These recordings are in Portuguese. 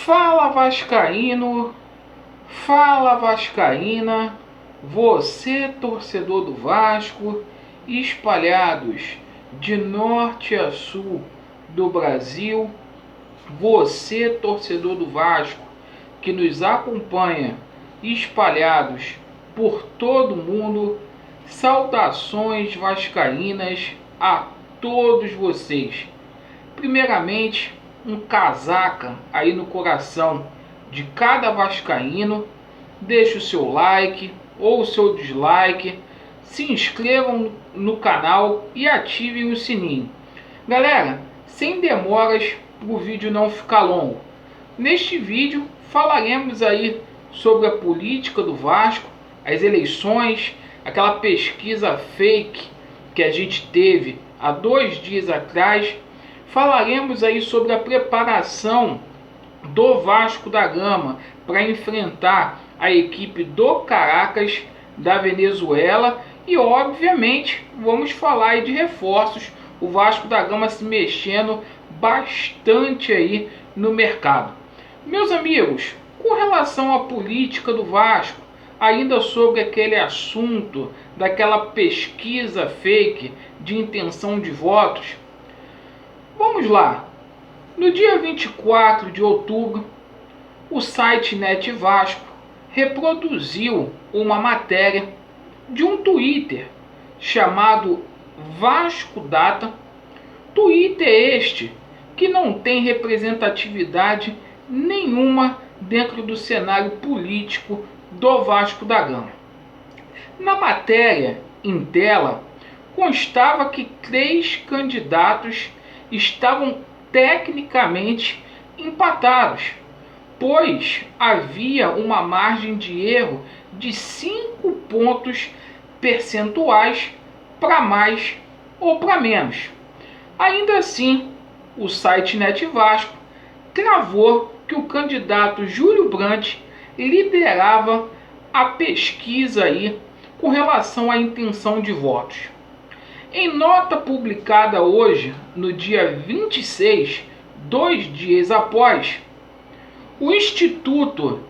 Fala vascaíno, fala vascaína, você torcedor do Vasco, espalhados de norte a sul do Brasil, você torcedor do Vasco que nos acompanha espalhados por todo mundo, saudações vascaínas a todos vocês. Primeiramente, um casaca aí no coração de cada vascaíno. Deixe o seu like ou o seu dislike, se inscrevam no canal e ativem o sininho. Galera, sem demoras para o vídeo não ficar longo, neste vídeo falaremos aí sobre a política do Vasco, as eleições, aquela pesquisa fake que a gente teve há 2 dias atrás. Falaremos aí sobre a preparação do Vasco da Gama para enfrentar a equipe do Caracas da Venezuela e, obviamente, vamos falar aí de reforços. O Vasco da Gama se mexendo bastante aí no mercado. Meus amigos, com relação à política do Vasco, ainda sobre aquele assunto daquela pesquisa fake de intenção de votos, vamos lá. No dia 24 de outubro, o site Net Vasco reproduziu uma matéria de um Twitter chamado Vasco Data. Twitter este que não tem representatividade nenhuma dentro do cenário político do Vasco da Gama. Na matéria em tela constava que 3 candidatos estavam tecnicamente empatados, pois havia uma margem de erro de 5 pontos percentuais para mais ou para menos. Ainda assim, o site Net Vasco cravou que o candidato Júlio Brandt liderava a pesquisa aí com relação à intenção de votos. Em nota publicada hoje, no dia 26, 2 dias após, o Instituto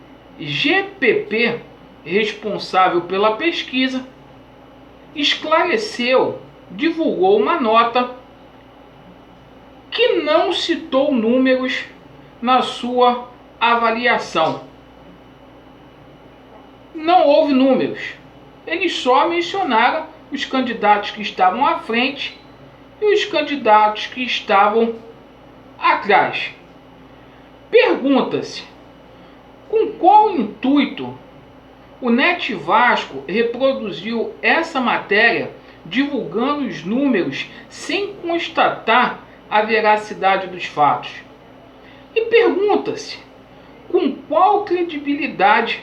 GPP, responsável pela pesquisa, esclareceu, divulgou uma nota que não citou números na sua avaliação. Não houve números. Eles só mencionaram os candidatos que estavam à frente e os candidatos que estavam atrás. Pergunta-se, com qual intuito o Net Vasco reproduziu essa matéria divulgando os números sem constatar a veracidade dos fatos? E pergunta-se, com qual credibilidade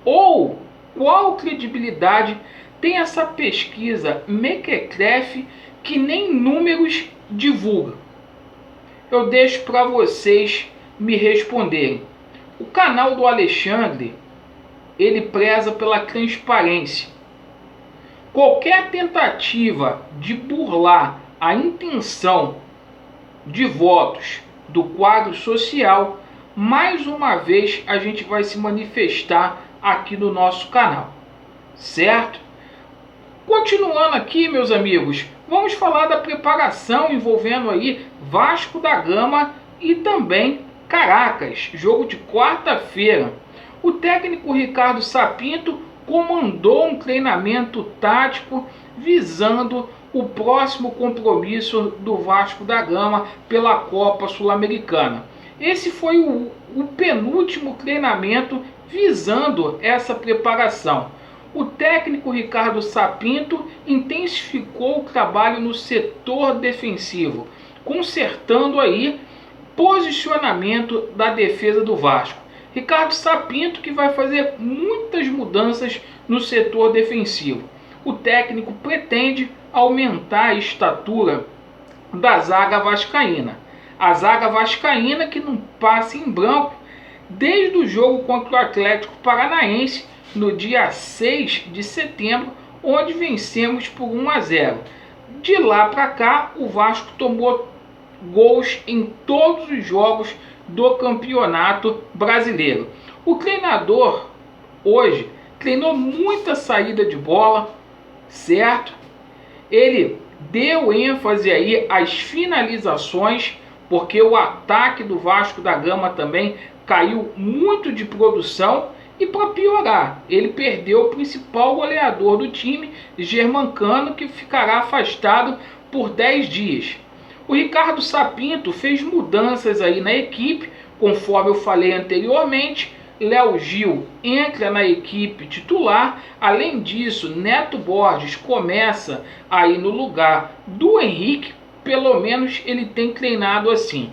ou qual credibilidade tem essa pesquisa mequetrefe que nem números divulga? Eu deixo para vocês me responderem. O canal do Alexandre, ele preza pela transparência. Qualquer tentativa de burlar a intenção de votos do quadro social, mais uma vez a gente vai se manifestar aqui no nosso canal, certo? Continuando aqui, meus amigos, vamos falar da preparação envolvendo aí Vasco da Gama e também Caracas, jogo de quarta-feira. O técnico Ricardo Sapinto comandou um treinamento tático visando o próximo compromisso do Vasco da Gama pela Copa Sul-Americana. Esse foi o penúltimo treinamento visando essa preparação. O técnico Ricardo Sapinto intensificou o trabalho no setor defensivo, consertando aí posicionamento da defesa do Vasco. Ricardo Sapinto que vai fazer muitas mudanças no setor defensivo. O técnico pretende aumentar a estatura da zaga vascaína. A zaga vascaína que não passa em branco desde o jogo contra o Atlético Paranaense no dia 6 de setembro, onde vencemos por 1-0. De lá para cá, o Vasco tomou gols em todos os jogos do Campeonato Brasileiro. O treinador hoje treinou muita saída de bola, certo? Ele deu ênfase aí às finalizações, porque o ataque do Vasco da Gama também caiu muito de produção. E para piorar, ele perdeu o principal goleador do time, Germancano, que ficará afastado por 10 dias. O Ricardo Sapinto fez mudanças aí na equipe, conforme eu falei anteriormente. Léo Gil entra na equipe titular. Além disso, Neto Borges começa aí no lugar do Henrique. Pelo menos ele tem treinado assim.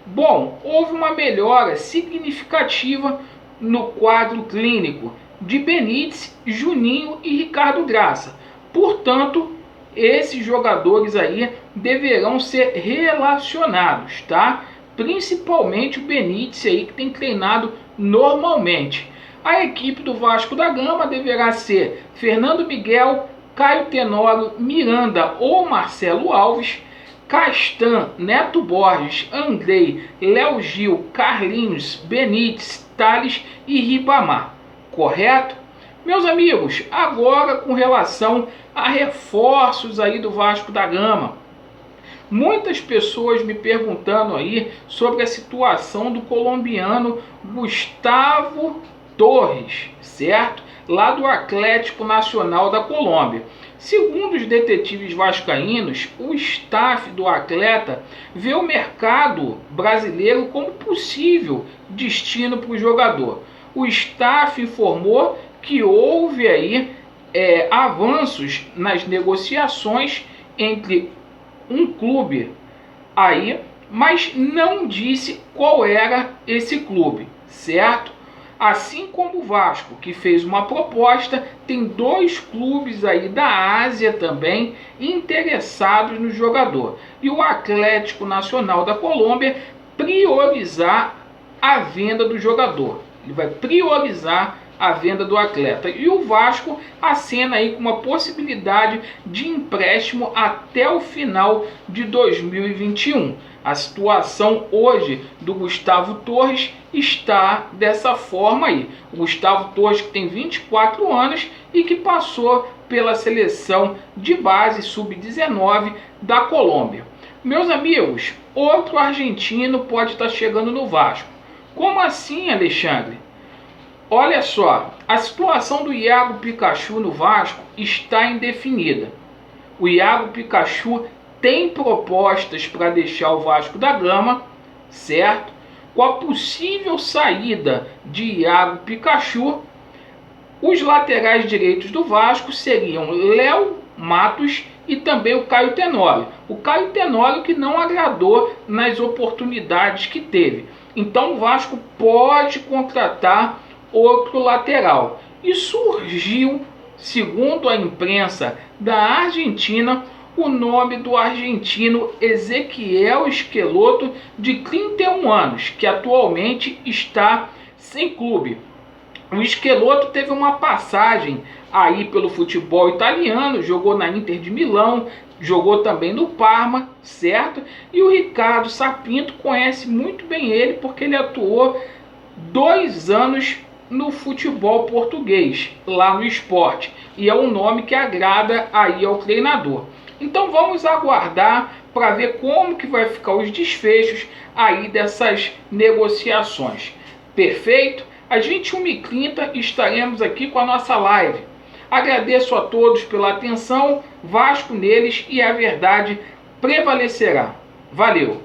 Bom, houve uma melhora significativa no quadro clínico de Benítez, Juninho e Ricardo Graça. Portanto, esses jogadores aí deverão ser relacionados, tá? Principalmente o Benítez aí, que tem treinado normalmente. A equipe do Vasco da Gama deverá ser Fernando Miguel, Caio Tenório, Miranda ou Marcelo Alves, Castan, Neto Borges, Andrei, Léo Gil, Carlinhos, Benítez, Thales e Ribamar. Correto? Meus amigos, agora com relação a reforços aí do Vasco da Gama. Muitas pessoas me perguntando aí sobre a situação do colombiano Gustavo Torres, certo? Lá do Atlético Nacional da Colômbia. Segundo os detetives vascaínos, o staff do atleta vê o mercado brasileiro como possível destino para o jogador. O staff informou que houve aí avanços nas negociações entre um clube aí, mas não disse qual era esse clube, certo? Assim como o Vasco, que fez uma proposta, tem 2 clubes aí da Ásia também interessados no jogador. E o Atlético Nacional da Colômbia priorizar a venda do jogador. Ele vai priorizar a venda do atleta. E o Vasco acena aí com uma possibilidade de empréstimo até o final de 2021. A situação hoje do Gustavo Torres está dessa forma aí. O Gustavo Torres, que tem 24 anos e que passou pela seleção de base sub-19 da Colômbia. Meus amigos, outro argentino pode estar chegando no Vasco. Como assim, Alexandre? Olha só, a situação do Iago Pikachu no Vasco está indefinida. O Iago Pikachu tem propostas para deixar o Vasco da Gama, certo? Com a possível saída de Iago Pikachu, os laterais direitos do Vasco seriam Léo Matos e também o Caio Tenório. O Caio Tenório que não agradou nas oportunidades que teve. Então o Vasco pode contratar outro lateral. E surgiu, segundo a imprensa da Argentina, o nome do argentino Ezequiel Schelotto, de 31 anos, que atualmente está sem clube. O Schelotto teve uma passagem aí pelo futebol italiano, jogou na Inter de Milão, jogou também no Parma, certo? E o Ricardo Sapinto conhece muito bem ele, porque ele atuou 2 anos no futebol português, lá no Sport, e é um nome que agrada aí ao treinador. Então vamos aguardar para ver como que vai ficar os desfechos aí dessas negociações. Perfeito? Às 21h30 estaremos aqui com a nossa live. Agradeço a todos pela atenção, Vasco neles e a verdade prevalecerá. Valeu!